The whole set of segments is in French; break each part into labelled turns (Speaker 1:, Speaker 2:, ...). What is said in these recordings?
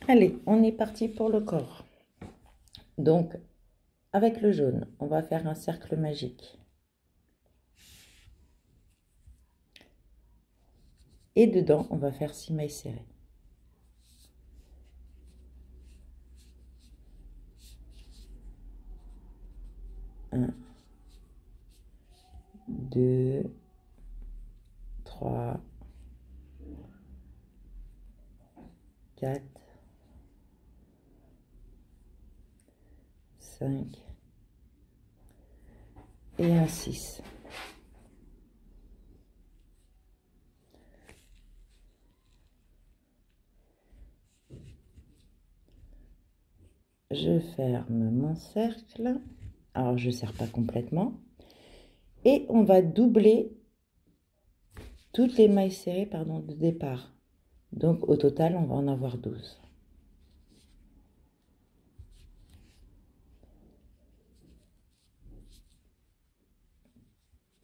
Speaker 1: Allez, on est parti pour le corps. Donc, avec le jaune, on va faire un cercle magique. Et dedans, on va faire 6 mailles serrées. 1, 2, 3, 4, 5 et un 6. Je ferme mon cercle. Alors, je ne serre pas complètement. Et on va doubler toutes les mailles serrées, pardon, de départ. Donc, au total, on va en avoir 12.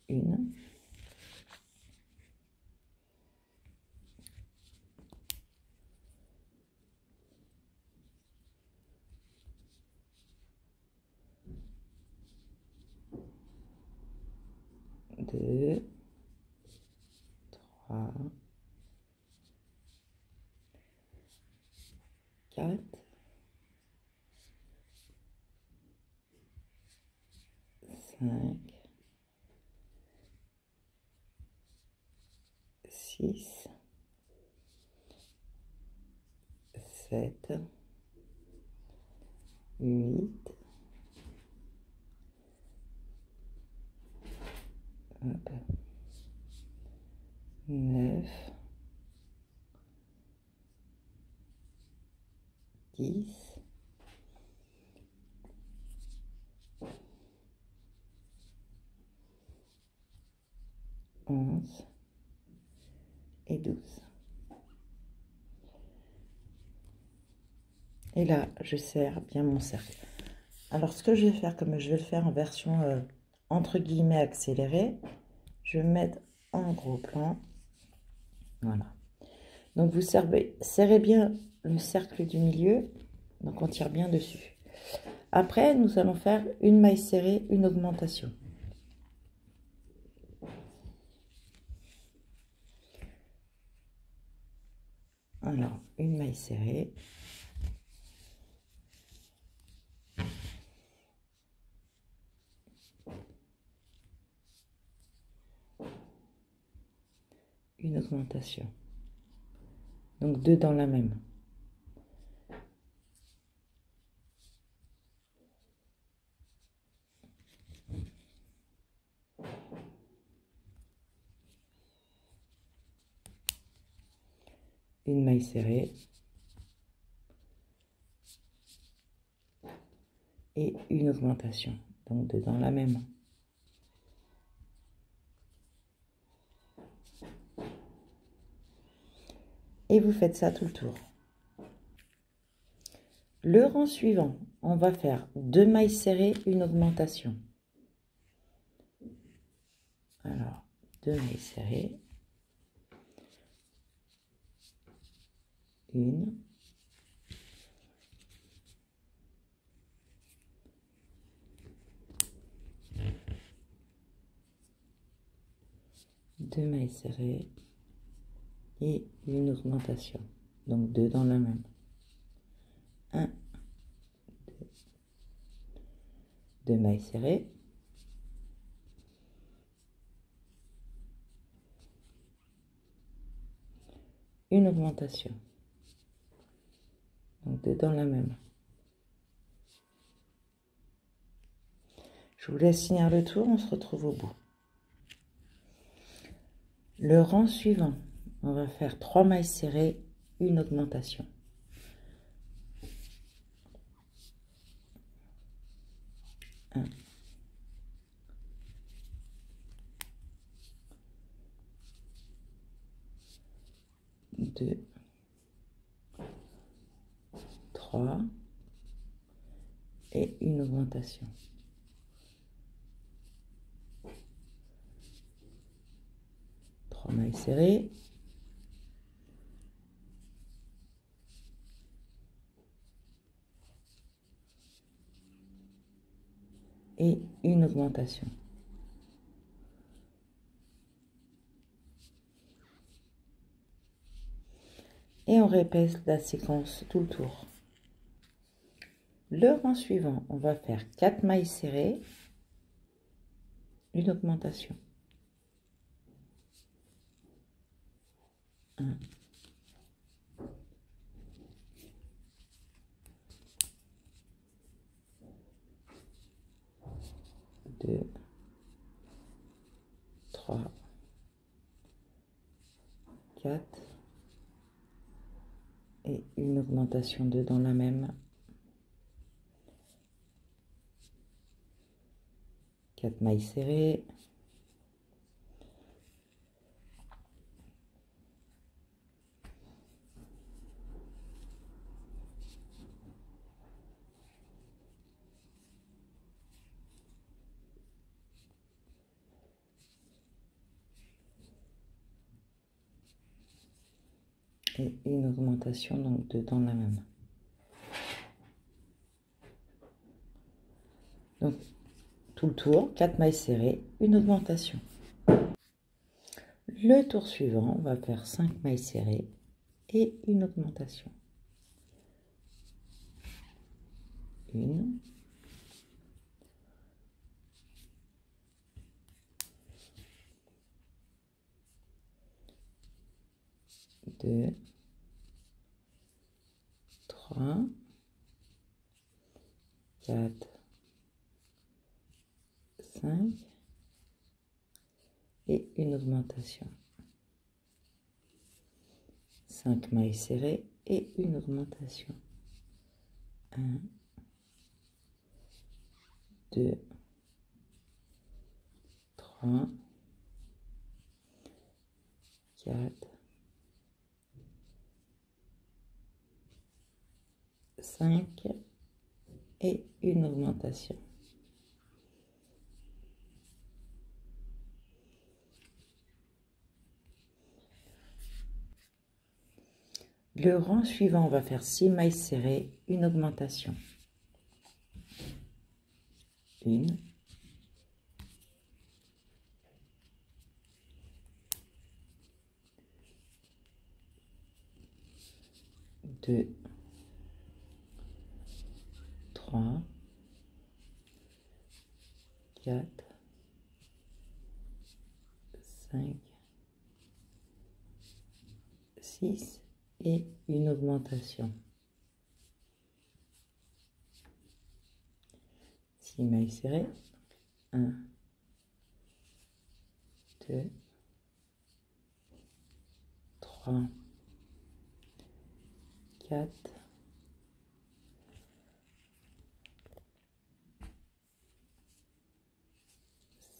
Speaker 1: Une. Deux. 3. 4. 5. 6. 7. 8. 9. 10. 11 et 12. Et là, je serre bien mon cercle. Alors, ce que je vais faire, comme je vais le faire en version entre guillemets accélérée, je vais me mettre en gros plan. Voilà. Donc, vous serrez bien le cercle du milieu. Donc, on tire bien dessus. Après, nous allons faire une maille serrée, une augmentation. Alors, une maille serrée. Une augmentation. Donc, deux dans la même. Une maille serrée. Et une augmentation. Donc, deux dans la même. Et vous faites ça tout le tour. Le rang suivant, on va faire 2 mailles serrées, une augmentation. Alors, 2 mailles serrées. Une. Deux mailles serrées. Et une augmentation. Donc, deux dans la même. 1, 2 mailles serrées. Une augmentation. Donc, deux dans la même. Je vous laisse finir le tour, on se retrouve au bout. Le rang suivant, on va faire 3 mailles serrées, une augmentation. 1, 2, 3 et une augmentation. 3 mailles serrées. et une augmentation. Et on répète la séquence tout le tour. Le rang suivant, on va faire 4 mailles serrées, une augmentation. 1, 2, 3, 4 et une augmentation dedans la même. 4 mailles serrées. Et une augmentation donc dedans la même. Donc tout le tour, 4 mailles serrées, une augmentation. Le tour suivant, on va faire 5 mailles serrées et une augmentation. 1, 2, 3, 4, 5 et une augmentation. 5 mailles serrées et une augmentation. 1, 2, 3, 4, 5 et une augmentation. Le rang suivant, on va faire 6 mailles serrées, une augmentation. 1, 2, 3, 4, 5, 6 et une augmentation. 6 mailles serrées. 1, 2, 3, 4,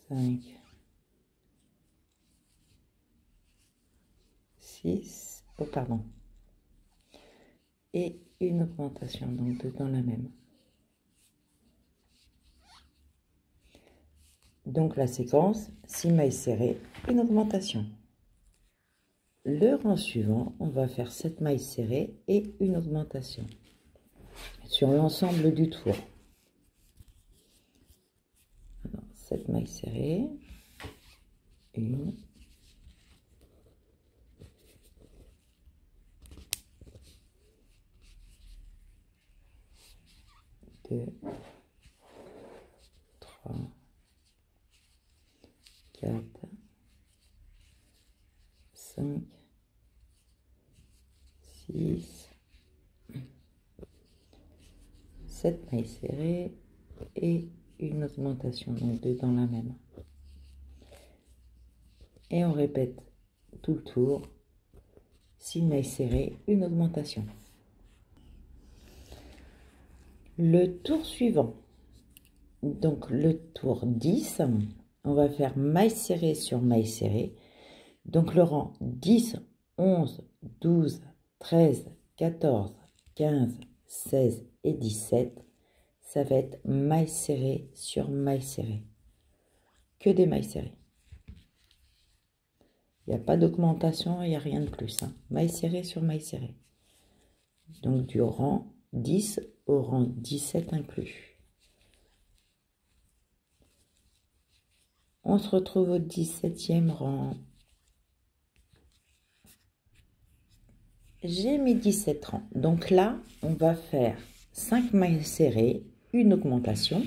Speaker 1: 5, 6, oh pardon, et une augmentation, donc dedans la même. Donc la séquence, 6 mailles serrées, une augmentation. Le rang suivant, on va faire 7 mailles serrées et une augmentation sur l'ensemble du tour. Alors, 7 mailles serrées, 1, 2, 3, 4, 5, 6, 7 mailles serrées et une augmentation, donc deux dans la même. Et on répète tout le tour, 6 mailles serrées, une augmentation. Le tour suivant, donc le tour 10, on va faire maille serrée sur maille serrée. Donc le rang 10, 11, 12, 13, 14, 15, 16 et 17, ça va être maille serrée sur maille serrée. Que des mailles serrées. Il n'y a pas d'augmentation, il n'y a rien de plus. Hein. Maille serrée sur maille serrée. Donc du rang 10 au rang 17 inclus. On se retrouve au 17e rang. J'ai mis 17 rangs. Donc là, on va faire 5 mailles serrées, une augmentation.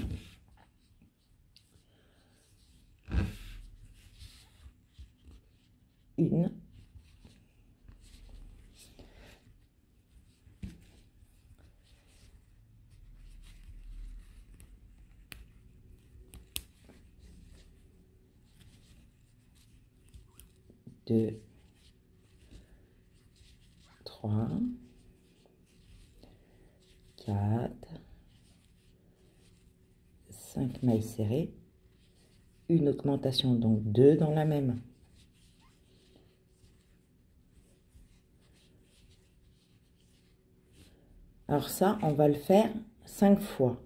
Speaker 1: Une. Deux. 3, 4, 5 mailles serrées, une augmentation, donc 2 dans la même. Alors ça, on va le faire 5 fois.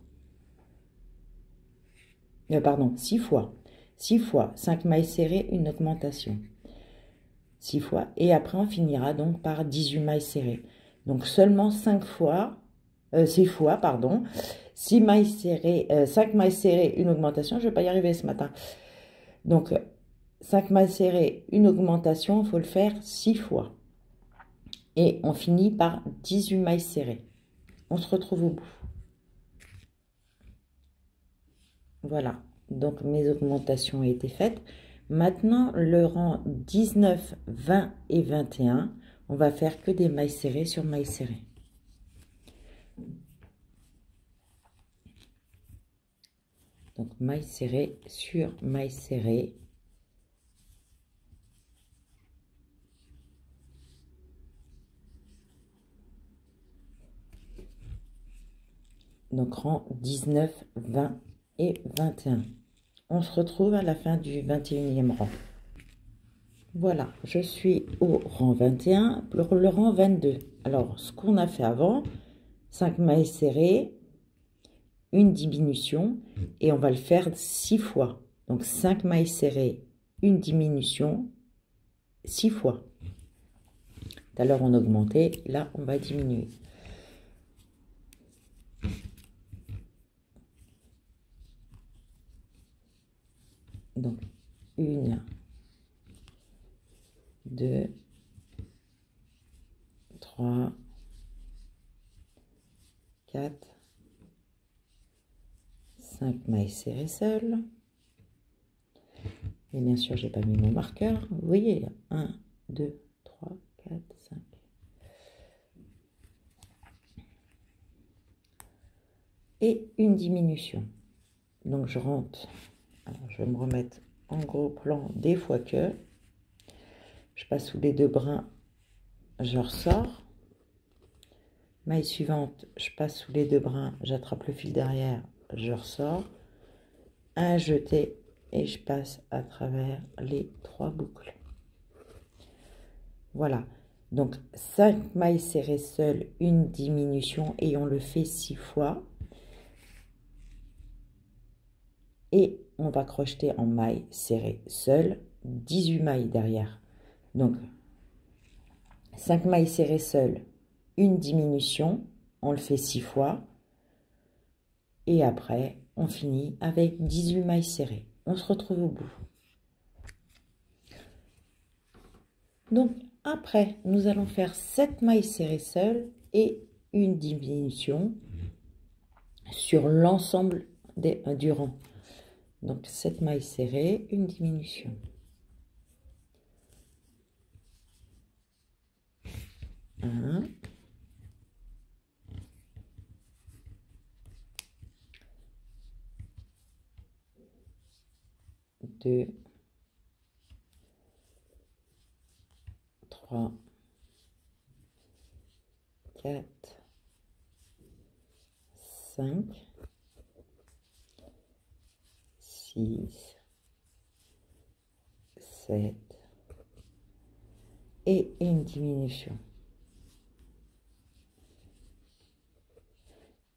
Speaker 1: Pardon, 6 fois. 6 fois, 5 mailles serrées, une augmentation. 6 fois, et après on finira donc par 18 mailles serrées. Donc seulement 5 fois, 6 fois, pardon, 6 mailles serrées, 5 mailles serrées, une augmentation. Je ne vais pas y arriver ce matin. Donc 5 mailles serrées, une augmentation, il faut le faire 6 fois. Et on finit par 18 mailles serrées. On se retrouve au bout. Voilà, donc mes augmentations ont été faites. Maintenant, le rang 19, 20 et 21, on va faire que des mailles serrées sur mailles serrées. Donc, mailles serrées sur mailles serrées. Donc, rang 19, 20 et 21. On se retrouve à la fin du 21e rang. Voilà, je suis au rang 21, pour le rang 22. Alors, ce qu'on a fait avant, 5 mailles serrées, une diminution, et on va le faire 6 fois. Donc, 5 mailles serrées, une diminution, 6 fois. Tout à l'heure, on augmentait, là, on va diminuer. Donc, 1, 2, 3, 4, 5 mailles serrées seules. Et bien sûr, j'ai pas mis mon marqueur. Vous voyez, 1, 2, 3, 4, 5. Et une diminution. Donc, je rentre. Alors, je vais me remettre en gros plan des fois que. Je passe sous les 2 brins, je ressors. Maille suivante, je passe sous les 2 brins, j'attrape le fil derrière, je ressors. Un jeté et je passe à travers les 3 boucles. Voilà. Donc 5 mailles serrées seules, une diminution et on le fait 6 fois. Et on va crocheter en mailles serrées seules, 18 mailles derrière. Donc 5 mailles serrées seules, une diminution, on le fait 6 fois. Et après, on finit avec 18 mailles serrées. On se retrouve au bout. Donc, après, nous allons faire 7 mailles serrées seules et une diminution sur l'ensemble du rang. Donc, 7 mailles serrées, une diminution. Un. Deux. 3, 4, 5, 6, 7 et une diminution.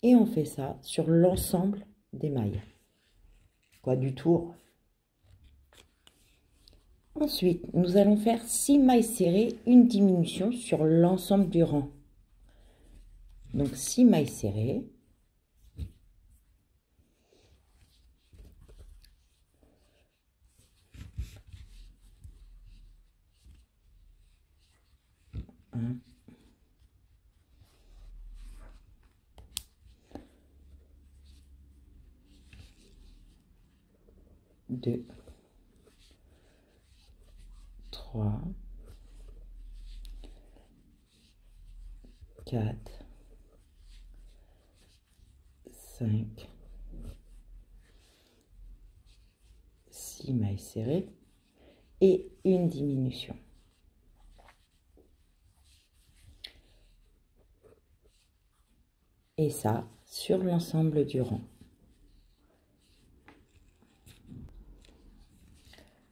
Speaker 1: Et on fait ça sur l'ensemble des mailles. Quoi, du tour. Ensuite, nous allons faire 6 mailles serrées, une diminution sur l'ensemble du rang. Donc 6 mailles serrées. 1, 2, 3, 4, 5, 6 mailles serrées et une diminution. Et ça sur l'ensemble du rang.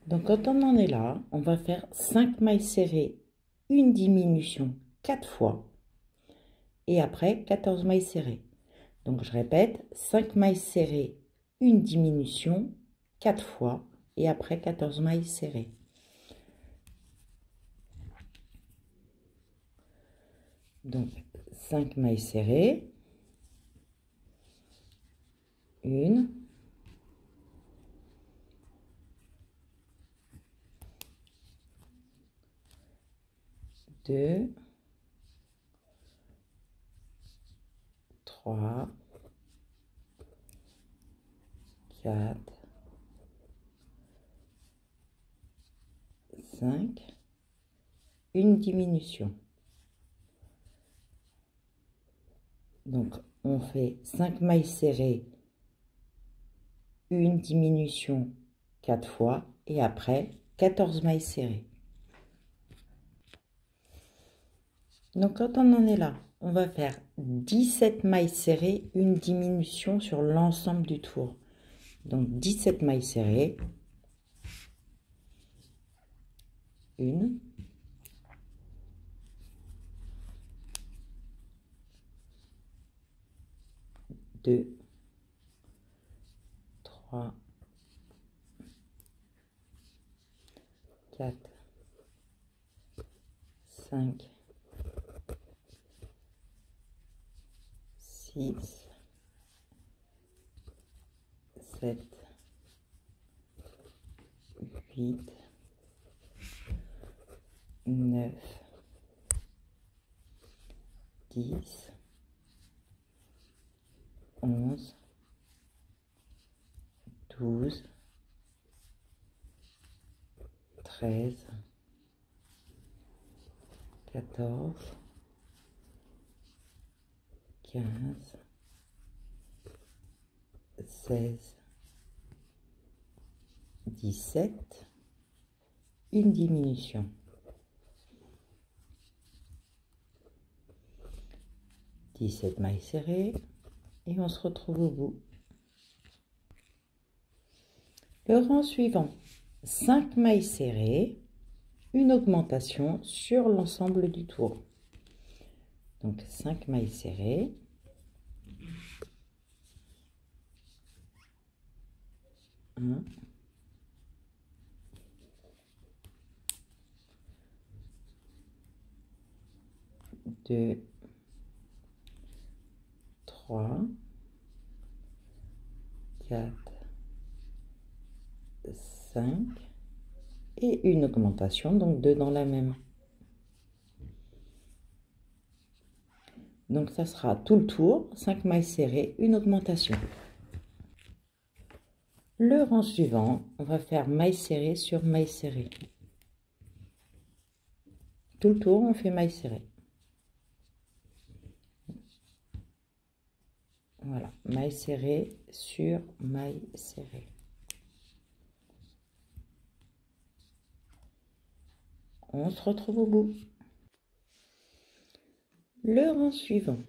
Speaker 1: Donc quand on en est là, on va faire 5 mailles serrées, une diminution 4 fois et après 14 mailles serrées. Donc je répète, 5 mailles serrées, une diminution 4 fois et après 14 mailles serrées. Donc 5 mailles serrées, une, deux, 3, 4, 5, une diminution. Donc, on fait 5 mailles serrées, une diminution 4 fois et après 14 mailles serrées. Donc, quand on en est là, on va faire 17 mailles serrées, une diminution sur l'ensemble du tour. Donc, 17 mailles serrées, une, 2, 3, 4, 5, 6, 7, 8, 9, 10, 11, 12, 13, 14, 15, 16, 17, une diminution. « 17 mailles serrées et on se retrouve au bout. Le rang suivant, 5 mailles serrées, une augmentation sur l'ensemble du tour. Donc 5 mailles serrées. Un, 2, 3, 4, 5 et une augmentation, donc 2 dans la même. Donc ça sera tout le tour, 5 mailles serrées, une augmentation. Le rang suivant, on va faire maille serrée sur maille serrée. Tout le tour, on fait maille serrée. Voilà, maille serrée sur maille serrée. On se retrouve au bout. Le rang suivant,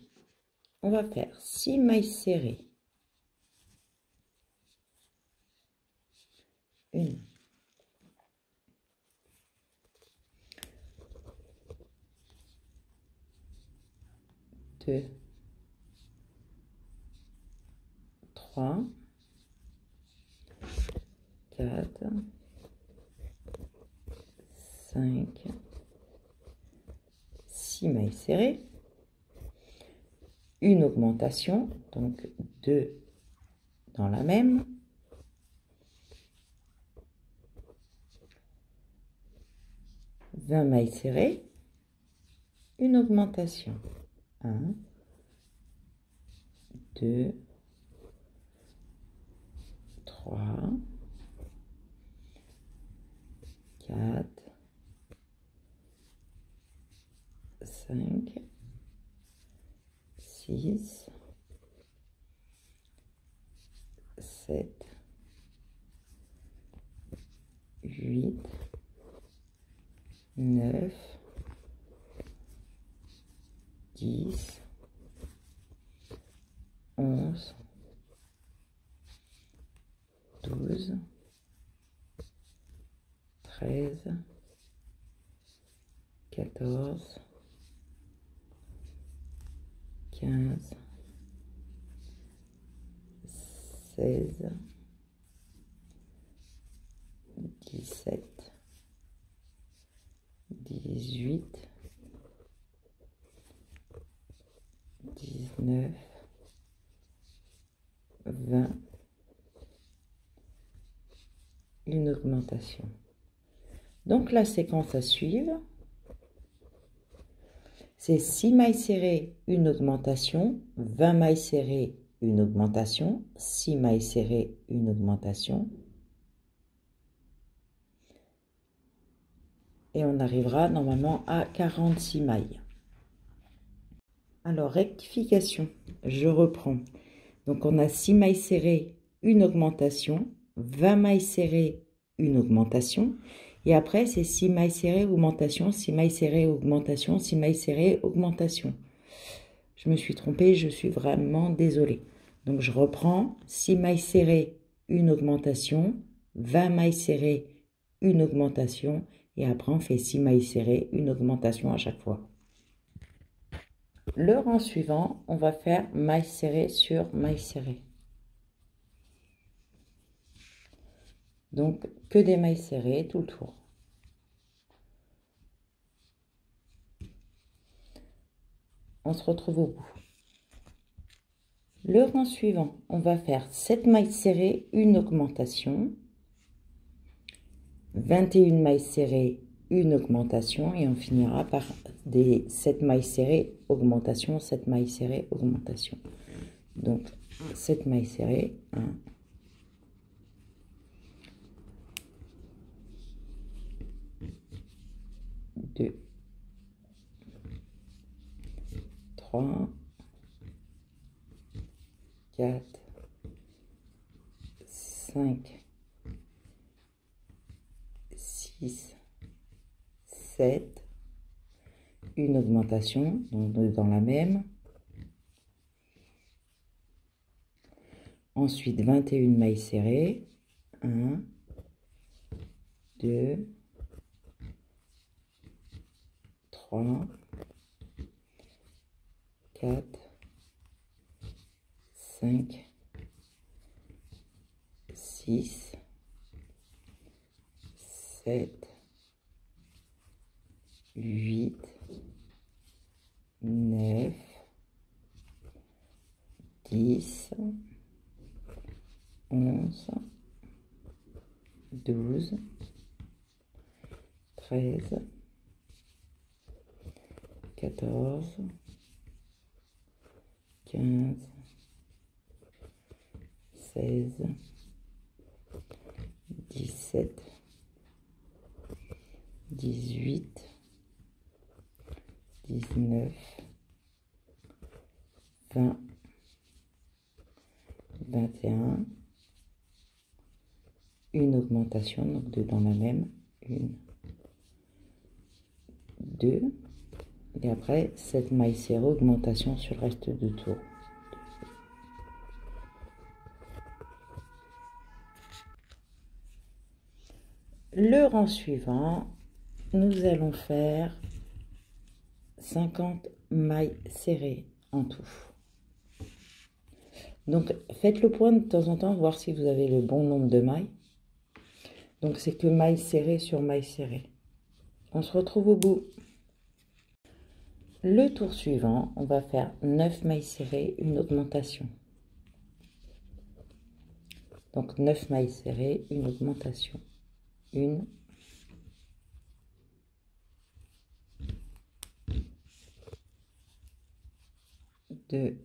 Speaker 1: on va faire 6 mailles serrées. Une, 2, 3, 4, 5, 6 mailles serrées, une augmentation, donc 2 dans la même, 20 mailles serrées, une augmentation. 1, 2, 3, 4, 5, 6, 7, 8, 9, 10, 11, 12, 13, 14, 15, 16, 17, 18, 19, 20, une augmentation. Donc la séquence à suivre, c'est 6 mailles serrées, une augmentation, 20 mailles serrées, une augmentation, 6 mailles serrées, une augmentation. Et on arrivera normalement à 46 mailles. Alors, rectification, je reprends. Donc, on a 6 mailles serrées, une augmentation, 20 mailles serrées, une augmentation. Et après, c'est 6 mailles serrées, augmentation, 6 mailles serrées, augmentation, 6 mailles serrées, augmentation. Je me suis trompée, je suis vraiment désolée. Donc, je reprends 6 mailles serrées, une augmentation, 20 mailles serrées, une augmentation. Et après, on fait 6 mailles serrées, une augmentation à chaque fois. Le rang suivant, on va faire maille serrée sur maille serrée. Donc, que des mailles serrées tout le tour. On se retrouve au bout. Le rang suivant, on va faire 7 mailles serrées, une augmentation, 21 mailles serrées, une augmentation, et on finira par des 7 mailles serrées, augmentation, 7 mailles serrées, augmentation. Donc, 7 mailles serrées, 1, 2, 3, 4, 5, 6, 7, une augmentation, donc dans la même. Ensuite, 21 mailles serrées, 1, 2, 3, 4, 5, 6, 7, 8, 9, 10, 11, 12, 13, 14, 15, 16, 17, 18, 19, 20, 21, une augmentation, donc deux dans la même, 1, 2, et après 7 mailles serrées, augmentation sur le reste du tour. Le rang suivant, nous allons faire 50 mailles serrées en tout. Donc, faites le point de temps en temps, voir si vous avez le bon nombre de mailles. Donc, c'est que mailles serrées sur mailles serrées. On se retrouve au bout. Le tour suivant, on va faire 9 mailles serrées, une augmentation. Donc, 9 mailles serrées, une augmentation. 1, 2,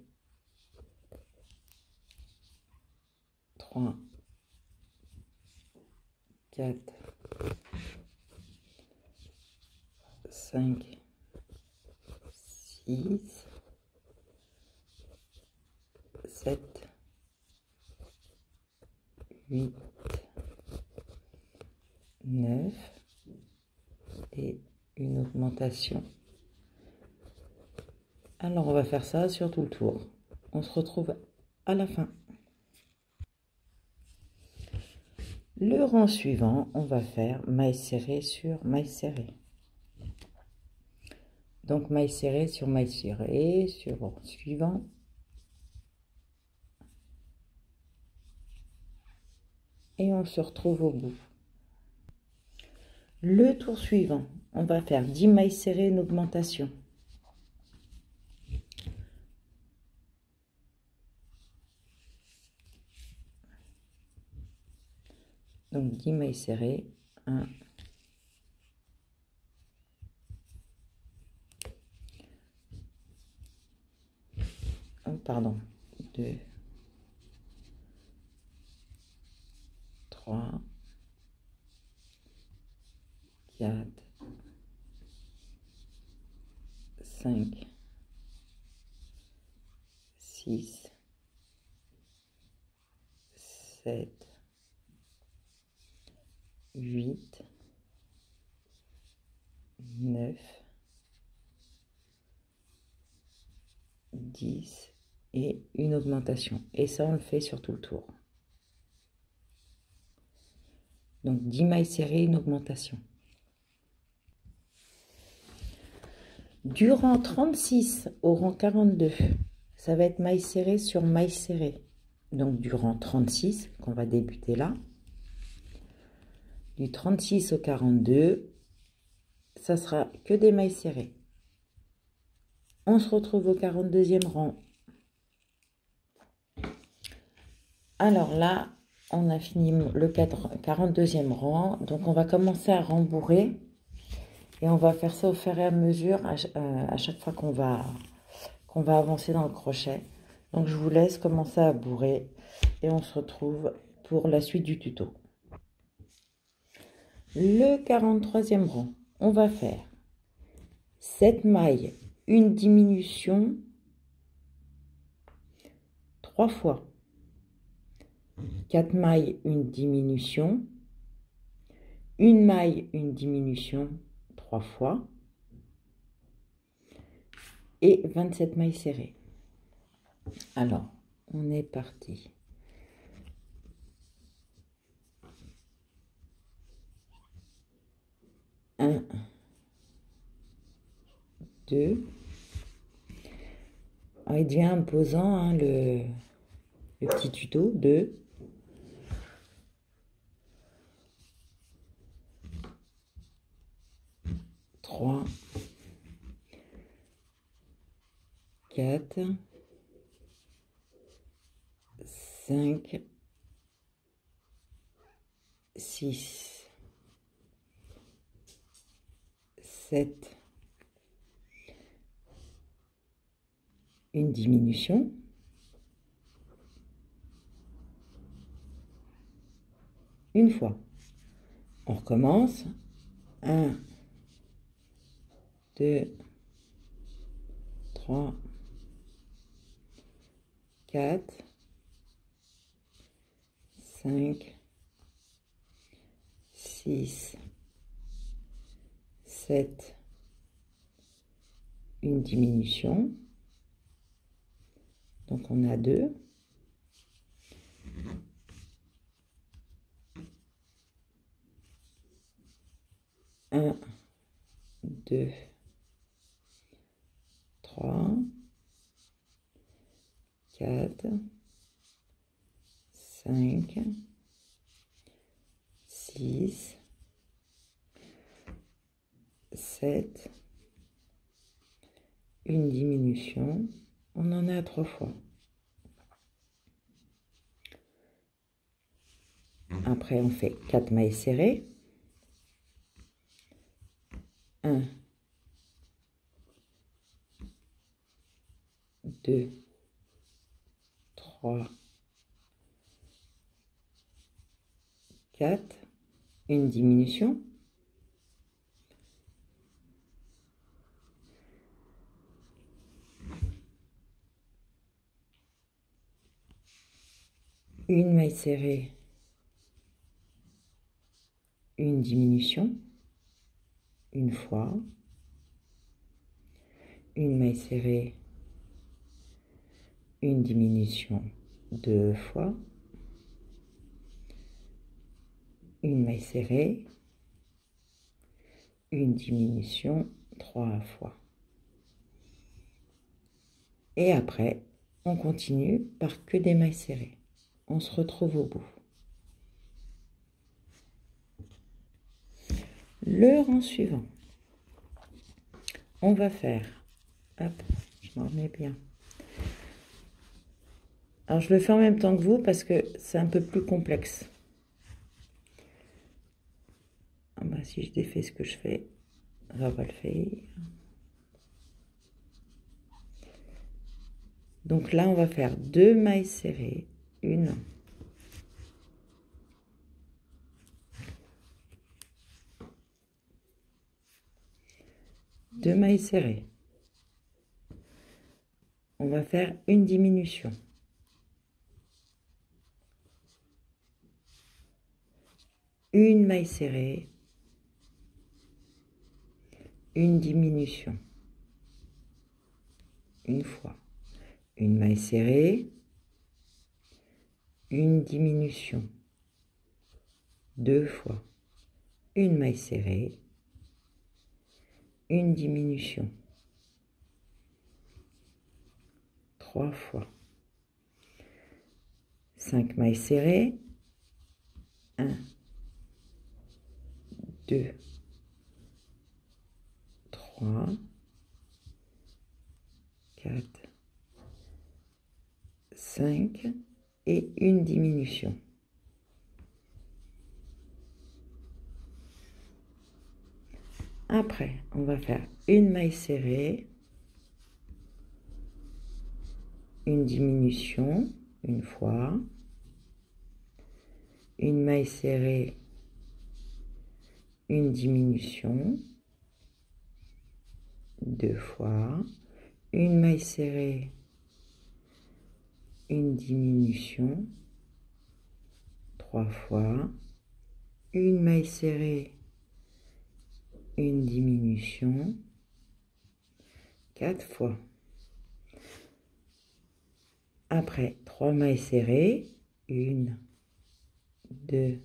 Speaker 1: 3, 4, 5, 6, 7, 8, 9 et une augmentation. Alors on va faire ça sur tout le tour. On se retrouve à la fin. Le rang suivant, on va faire maille serrée sur maille serrée. Donc maille serrée sur maille serrée sur rang suivant. Et on se retrouve au bout. Le tour suivant, on va faire 10 mailles serrées, une augmentation. Donc 10 mailles serrées, 1, 2, 3, 4, 5, 6, 7, 8, 9, 10 et une augmentation. Et ça, on le fait sur tout le tour. Donc 10 mailles serrées, une augmentation. Du rang 36 au rang 42, ça va être maille serrée sur maille serrée. Donc du rang 36, qu'on va débuter là. Du 36 au 42, ça sera que des mailles serrées. On se retrouve au 42e rang. Alors là, on a fini le 42e rang. Donc on va commencer à rembourrer. Et on va faire ça au fur et à mesure, à chaque fois qu'on va avancer dans le crochet. Donc je vous laisse commencer à bourrer. Et on se retrouve pour la suite du tuto. Le 43e rang, on va faire 7 mailles, une diminution 3 fois, 4 mailles, une diminution, une maille, une diminution 3 fois et 27 mailles serrées. Alors, on est parti. 1, 2. Alors, il devient imposant, hein, le petit tuto. 2, 3, 4, 5, 6, 7, une diminution, une fois. On recommence. 1, 2, 3, 4, 5, 6, 7, une diminution. Donc on a 2. 1, 2, 3, 4, 5, 6, 7, une diminution. On en a 3 fois. Après, on fait 4 mailles serrées. 1, 2, 3, 4, une diminution, une maille serrée, une diminution, une fois, une maille serrée, une diminution, deux fois, une maille serrée, une diminution, trois fois. Et après, on continue par que des mailles serrées. On se retrouve au bout. Le rang suivant, on va faire, hop, je m'en remets bien. Alors je le fais en même temps que vous parce que c'est un peu plus complexe. Ah bah, si je défais ce que je fais, ça va le faire. Donc là, on va faire deux mailles serrées, une, deux mailles serrées. On va faire une diminution. Une maille serrée, une diminution. Une fois. Une maille serrée, une diminution. Deux fois. Une maille serrée, une diminution. Trois fois. 5 mailles serrées. 1, 2, 3, 4, 5 et une diminution. Après, on va faire une maille serrée, une diminution, une fois, une maille serrée, une diminution, deux fois, une maille serrée, une diminution, trois fois, une maille serrée, une diminution, quatre fois. Après, trois mailles serrées, une, deux,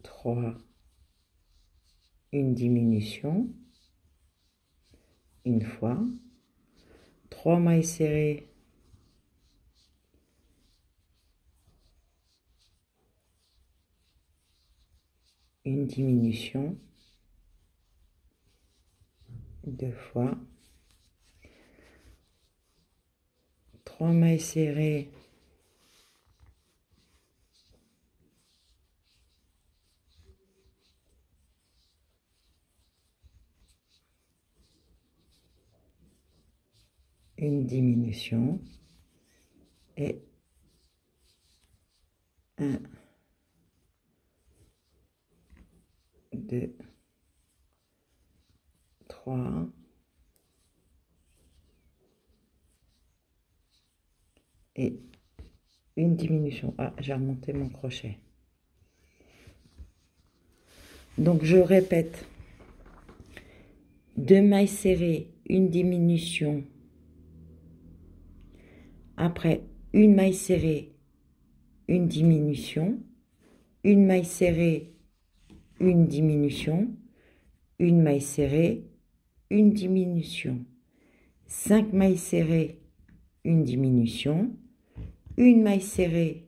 Speaker 1: trois, une diminution, une fois, trois mailles serrées, une diminution, deux fois, trois mailles serrées, une diminution et 1, 2, 3, et une diminution. Ah, j'ai remonté mon crochet. Donc je répète, deux mailles serrées, une diminution, après une maille serrée, une diminution, une maille serrée, une diminution, une maille serrée, une diminution, 5 mailles serrées, une diminution, une maille serrée,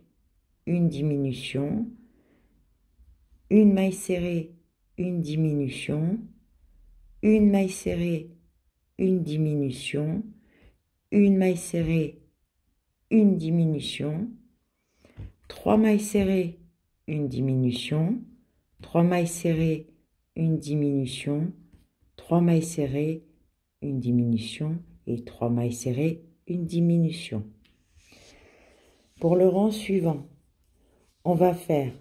Speaker 1: une diminution, une maille serrée, une diminution, une maille serrée, une diminution, une maille serrée, une diminution, 3 mailles serrées, une diminution, 3 mailles serrées, une diminution, 3 mailles serrées, une diminution et 3 mailles serrées, une diminution. Pour le rang suivant, on va faire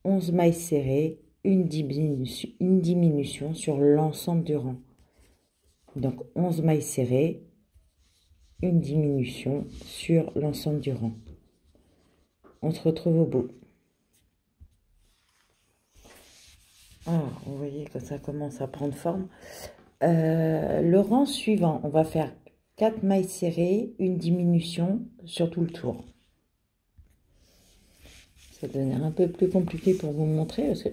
Speaker 1: 11 mailles serrées, une diminution sur l'ensemble du rang. Donc 11 mailles serrées, une diminution sur l'ensemble du rang. On se retrouve au bout. Alors, vous voyez que ça commence à prendre forme. Le rang suivant, on va faire 4 mailles serrées, une diminution sur tout le tour. Ça va devenir un peu plus compliqué pour vous montrer parce que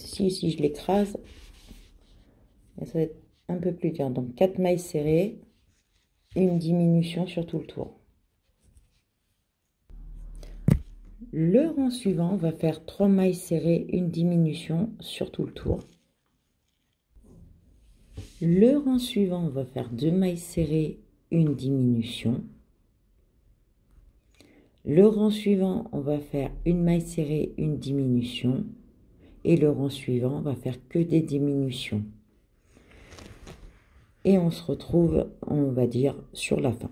Speaker 1: si je l'écrase, ça va être un peu plus dur. Donc 4 mailles serrées, une diminution sur tout le tour. Le rang suivant, on va faire 3 mailles serrées, une diminution sur tout le tour. Le rang suivant, on va faire 2 mailles serrées, une diminution. Le rang suivant, on va faire une maille serrée, une diminution. Et le rang suivant, on va faire que des diminutions. Et on se retrouve, on va dire, sur la fin.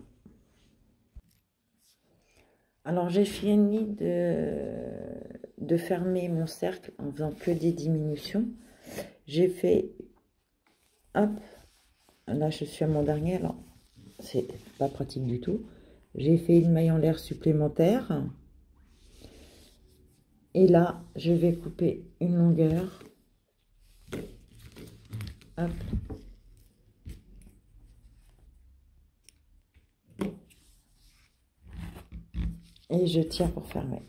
Speaker 1: Alors, j'ai fini de fermer mon cercle en faisant que des diminutions. J'ai fait, hop, là, je suis à mon dernier, alors, c'est pas pratique du tout. J'ai fait une maille en l'air supplémentaire. Et là, je vais couper une longueur. Hop. Et je tire pour fermer.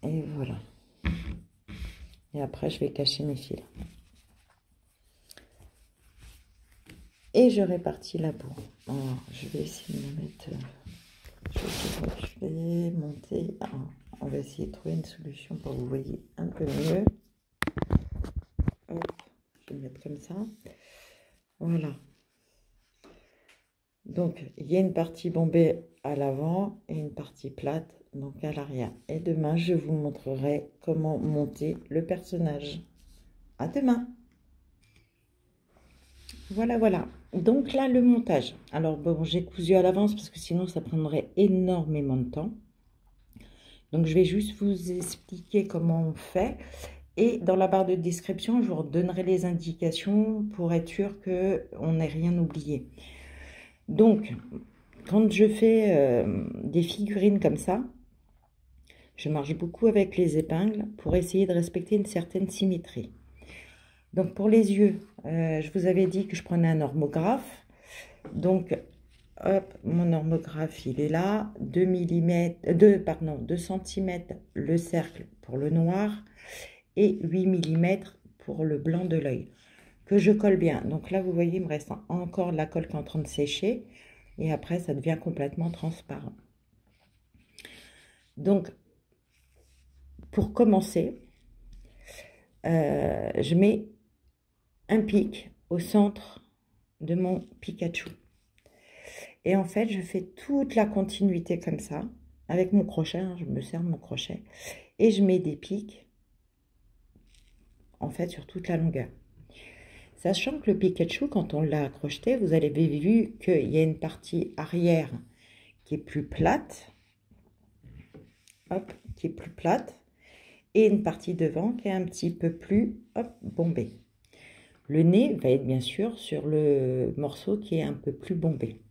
Speaker 1: Et voilà. Et après, je vais cacher mes fils. Et je répartis la bourre. Alors, je vais essayer de me mettre... Je vais monter. On va essayer de trouver une solution pour que vous voyez un peu mieux. Hop, je vais le mettre comme ça. Voilà. Donc, il y a une partie bombée à l'avant et une partie plate, donc à l'arrière. Et demain, je vous montrerai comment monter le personnage. À demain. Voilà, voilà. Donc là, le montage. Alors, bon, j'ai cousu à l'avance parce que sinon, ça prendrait énormément de temps. Donc, je vais juste vous expliquer comment on fait. Et dans la barre de description, je vous redonnerai les indications pour être sûr qu'on n'ait rien oublié. Donc, quand je fais des figurines comme ça, je marche beaucoup avec les épingles pour essayer de respecter une certaine symétrie. Donc, pour les yeux, je vous avais dit que je prenais un normographe. Donc, hop, mon normographe, il est là. 2 cm le cercle pour le noir et 8 mm pour le blanc de l'œil. Que je colle bien. Donc là, vous voyez, il me reste encore de la colle qui est en train de sécher. Et après, ça devient complètement transparent. Donc, pour commencer, je mets un pic au centre de mon Pikachu. Et en fait, je fais toute la continuité comme ça, avec mon crochet, hein, je me sers de mon crochet. Et je mets des pics, en fait, sur toute la longueur. Sachant que le Pikachu, quand on l'a crocheté, vous avez vu qu'il y a une partie arrière qui est plus plate. Hop, qui est plus plate. Et une partie devant qui est un petit peu plus, hop, bombée. Le nez va être bien sûr sur le morceau qui est un peu plus bombé.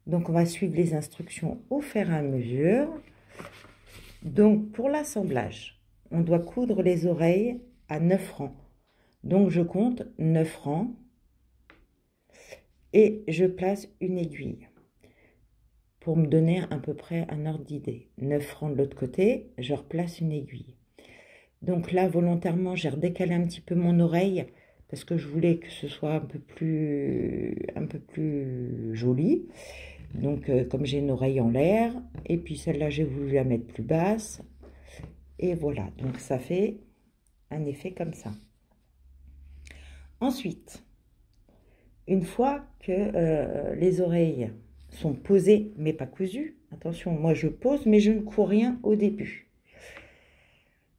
Speaker 1: Donc, on va suivre les instructions au fur et à mesure. Donc, pour l'assemblage, on doit coudre les oreilles à 9 rangs. Donc, je compte 9 rangs et je place une aiguille pour me donner à peu près un ordre d'idée. 9 rangs de l'autre côté, je replace une aiguille. Donc là, volontairement, j'ai redécalé un petit peu mon oreille parce que je voulais que ce soit un peu plus joli. Donc, comme j'ai une oreille en l'air, et puis celle-là, j'ai voulu la mettre plus basse. Et voilà, donc ça fait un effet comme ça. Ensuite, une fois que les oreilles sont posées, mais pas cousues, attention, moi je pose, mais je ne couds rien au début.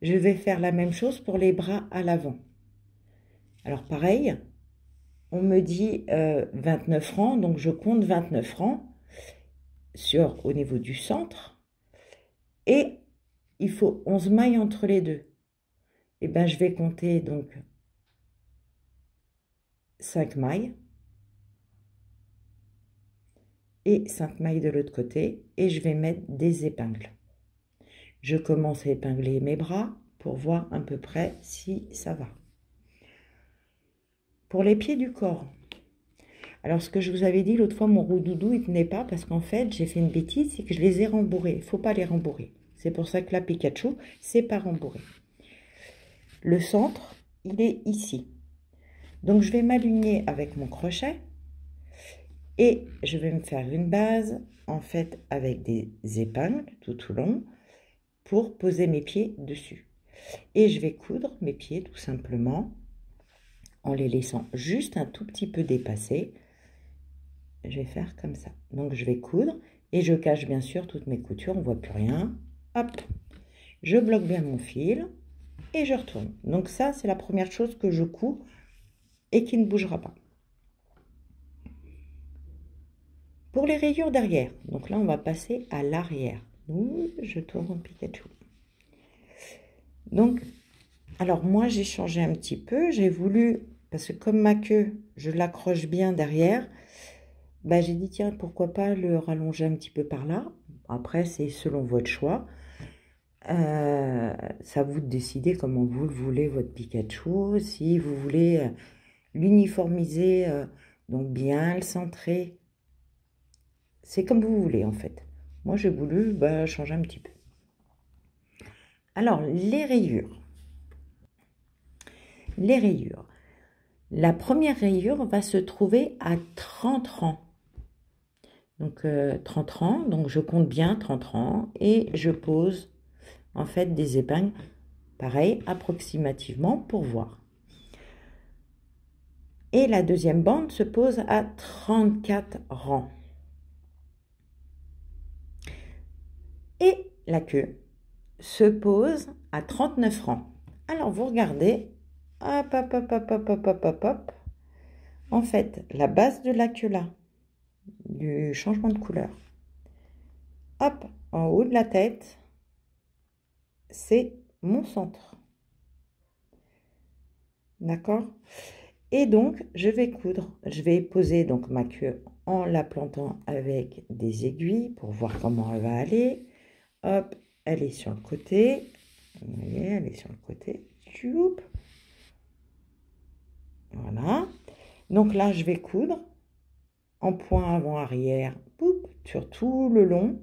Speaker 1: Je vais faire la même chose pour les bras à l'avant. Alors pareil, on me dit 29 francs, donc je compte 29 francs au niveau du centre. Et il faut 11 mailles entre les deux. Et bien je vais compter donc 5 mailles. Et 5 mailles de l'autre côté. Et je vais mettre des épingles. Je commence à épingler mes bras pour voir à peu près si ça va. Pour les pieds du corps. Alors, ce que je vous avais dit l'autre fois, mon roux-doudou, il ne tenait pas parce qu'en fait, j'ai fait une bêtise, c'est que je les ai rembourrés. Il ne faut pas les rembourrer. C'est pour ça que la Pikachu, c'est pas rembourré. Le centre, il est ici. Donc, je vais m'aligner avec mon crochet et je vais me faire une base, en fait, avec des épingles tout au long pour poser mes pieds dessus. Et je vais coudre mes pieds tout simplement en les laissant juste un tout petit peu dépasser. Je vais faire comme ça. Donc, je vais coudre et je cache bien sûr toutes mes coutures. On ne voit plus rien. Hop, je bloque bien mon fil et je retourne. Donc, ça, c'est la première chose que je couds et qui ne bougera pas. Pour les rayures derrière, donc là, on va passer à l'arrière. Je tourne en Pikachu. Donc, alors moi, j'ai changé un petit peu. J'ai voulu, parce que comme ma queue, je l'accroche bien derrière, bah, j'ai dit, tiens, pourquoi pas le rallonger un petit peu par là. Après, c'est selon votre choix. Ça vous de décider comment vous le voulez, votre Pikachu. Si vous voulez l'uniformiser, donc bien le centrer, c'est comme vous voulez, en fait. Moi, j'ai voulu changer un petit peu. Alors, les rayures. Les rayures. La première rayure va se trouver à 30 rangs. Donc 30 rangs, donc je compte bien 30 rangs et je pose en fait des épingles, pareil, approximativement pour voir. Et la deuxième bande se pose à 34 rangs. Et la queue se pose à 39 rangs. Alors vous regardez, hop, hop, hop, hop, hop, hop, hop, hop, hop. En fait, la base de la queue là, du changement de couleur, hop, en haut de la tête, c'est mon centre. D'accord? Et donc, je vais coudre. Je vais poser donc ma queue en la plantant avec des aiguilles pour voir comment elle va aller. Hop, elle est sur le côté. Vous voyez, elle est sur le côté. Choup. Voilà. Donc là, je vais coudre en point avant-arrière, sur tout le long.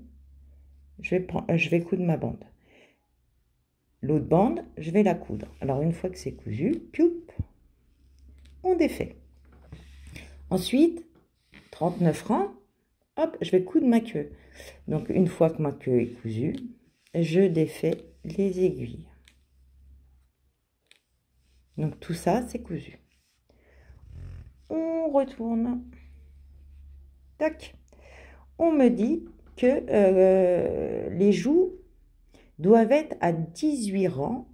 Speaker 1: Je vais coudre ma bande. L'autre bande, je vais la coudre. Alors, une fois que c'est cousu, on défait. Ensuite, 39 rangs, hop, je vais coudre ma queue. Donc, une fois que ma queue est cousue, je défais les aiguilles. Donc, tout ça, c'est cousu. On retourne. Tac. On me dit que les joues doivent être à 18 rangs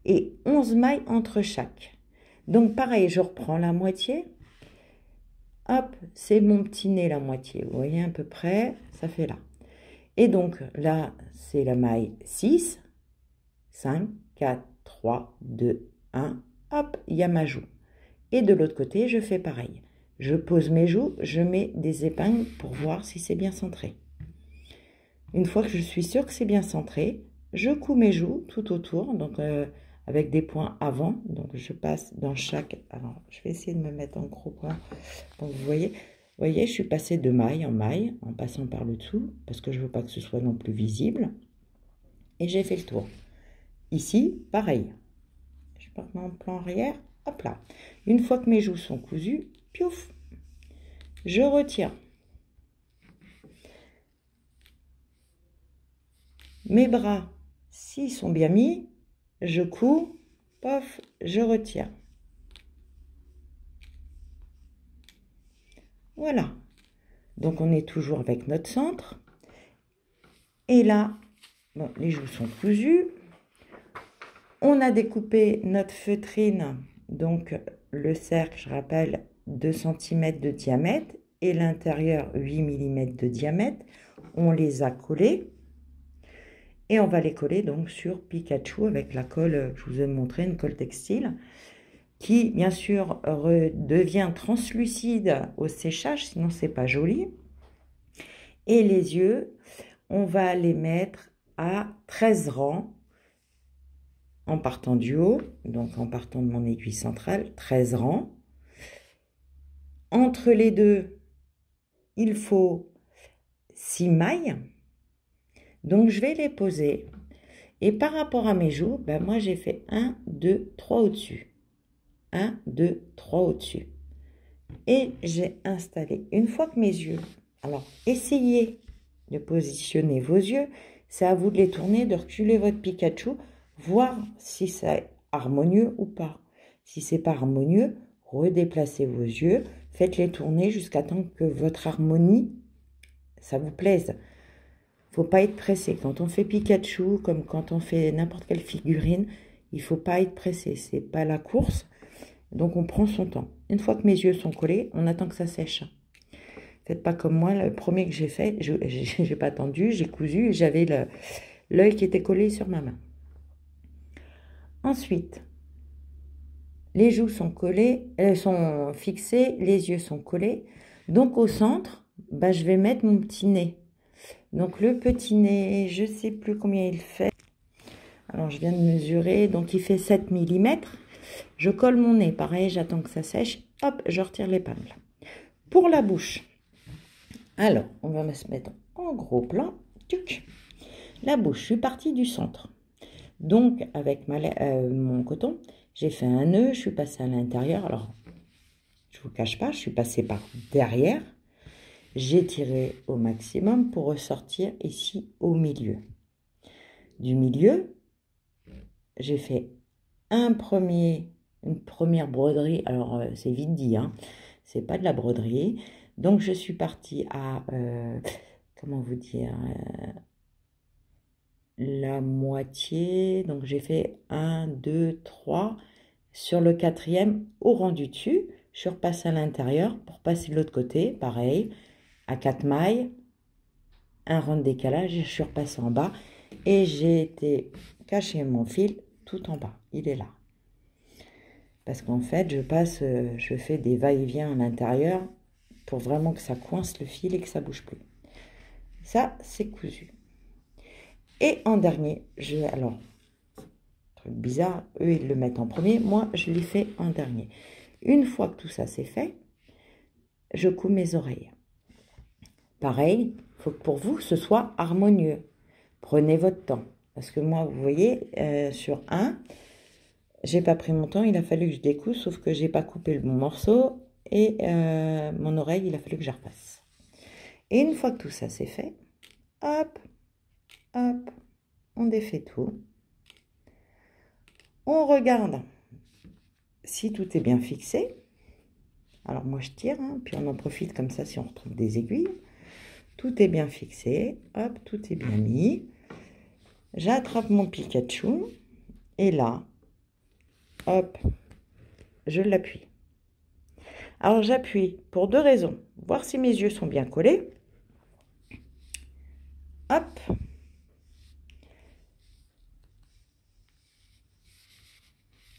Speaker 1: et 11 mailles entre chaque. Donc, pareil, je reprends la moitié. Hop, c'est mon petit nez, la moitié. Vous voyez à peu près, ça fait là. Et donc, là, c'est la maille 6, 5, 4, 3, 2, 1. Hop, il y a ma joue. Et de l'autre côté, je fais pareil. Je pose mes joues, je mets des épingles pour voir si c'est bien centré. Une fois que je suis sûre que c'est bien centré, je couds mes joues tout autour, donc avec des points avant. Donc je passe dans chaque... Alors, je vais essayer de me mettre en gros point. Donc vous voyez, je suis passée de maille en passant par le dessous, parce que je ne veux pas que ce soit non plus visible. Et j'ai fait le tour. Ici, pareil. Je pars en plan arrière, hop là. Une fois que mes joues sont cousues, piouf, je retire. Mes bras, s'ils sont bien mis, je couds, pof, je retire. Voilà. Donc, on est toujours avec notre centre. Et là, bon, les joues sont cousues. On a découpé notre feutrine, Donc, le cercle, je rappelle, 2 cm de diamètre et l'intérieur 8 mm de diamètre. On les a collés. Et on va les coller donc sur Pikachu avec la colle, je vous ai montré, une colle textile, qui bien sûr devient translucide au séchage, sinon c'est pas joli. Et les yeux, on va les mettre à 13 rangs en partant du haut, donc en partant de mon aiguille centrale, 13 rangs. Entre les deux, il faut 6 mailles. Donc je vais les poser. Et par rapport à mes joues, ben moi j'ai fait 1, 2, 3 au-dessus. 1, 2, 3 au-dessus. Et j'ai installé. Une fois que mes yeux... Alors, essayez de positionner vos yeux. C'est à vous de les tourner, de reculer votre Pikachu, voir si c'est harmonieux ou pas. Si c'est pas harmonieux, redéplacez vos yeux. Faites-les tourner jusqu'à temps que votre harmonie, ça vous plaise. Faut pas être pressé. Quand on fait Pikachu, comme quand on fait n'importe quelle figurine, il faut pas être pressé. C'est pas la course. Donc, on prend son temps. Une fois que mes yeux sont collés, on attend que ça sèche. Faites pas comme moi. Le premier que j'ai fait, je n'ai pas attendu, j'ai cousu et j'avais l'œil qui était collé sur ma main. Ensuite, les joues sont collées, elles sont fixées, les yeux sont collés. Donc, au centre, bah, je vais mettre mon petit nez. Donc, le petit nez, je ne sais plus combien il fait. Alors, je viens de mesurer. Donc, il fait 7 mm. Je colle mon nez. Pareil, j'attends que ça sèche. Hop, je retire l'épingle. Pour la bouche, alors, on va se mettre en gros plan. Tuc. La bouche, je suis partie du centre. Donc, avec mon coton, j'ai fait un nœud. Je suis passée à l'intérieur. Alors, je ne vous cache pas, je suis passée par derrière. J'ai tiré au maximum pour ressortir ici au milieu. Du milieu, j'ai fait une première broderie. Alors, c'est vite dit, hein. C'est pas de la broderie. Donc, je suis partie à, comment vous dire, la moitié. Donc, j'ai fait 1, 2, 3. Sur le 4e, au rang du dessus, je suis repassée à l'intérieur pour passer de l'autre côté. Pareil, à 4 mailles, un rang de décalage. Je suis repassée en bas et j'ai été cacher mon fil tout en bas. Il est là. Parce qu'en fait, je fais des va-et-vient à l'intérieur pour vraiment que ça coince le fil et que ça bouge plus. Ça, c'est cousu. Et en dernier, alors, truc bizarre, eux, ils le mettent en premier. Moi, je l'ai fait en dernier. Une fois que tout ça, c'est fait, je couds mes oreilles. Pareil, il faut que pour vous, ce soit harmonieux. Prenez votre temps. Parce que moi, vous voyez, sur un, j'ai pas pris mon temps. Il a fallu que je découpe, sauf que j'ai pas coupé le bon morceau. Et mon oreille, il a fallu que je repasse. Et une fois que tout ça, c'est fait, hop, hop, on défait tout. On regarde si tout est bien fixé. Alors moi je tire, hein, puis on en profite comme ça si on retrouve des aiguilles. Tout est bien fixé, hop, tout est bien mis. J'attrape mon Pikachu et là, hop, je l'appuie. Alors j'appuie pour 2 raisons. Voir si mes yeux sont bien collés. Hop.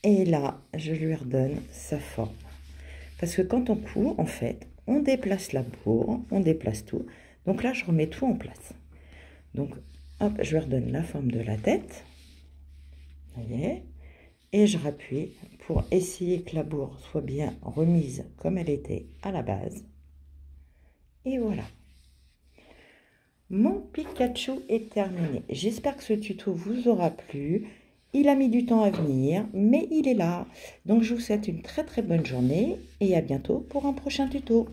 Speaker 1: Et là, je lui redonne sa forme. Parce que quand on coud, en fait, on déplace la bourre, on déplace tout. Donc là, je remets tout en place. Donc, hop, je lui redonne la forme de la tête. Vous voyez? Et je rappuie pour essayer que la bourre soit bien remise comme elle était à la base. Et voilà. Mon Pikachu est terminé. J'espère que ce tuto vous aura plu. Il a mis du temps à venir, mais il est là. Donc, je vous souhaite une très très bonne journée et à bientôt pour un prochain tuto.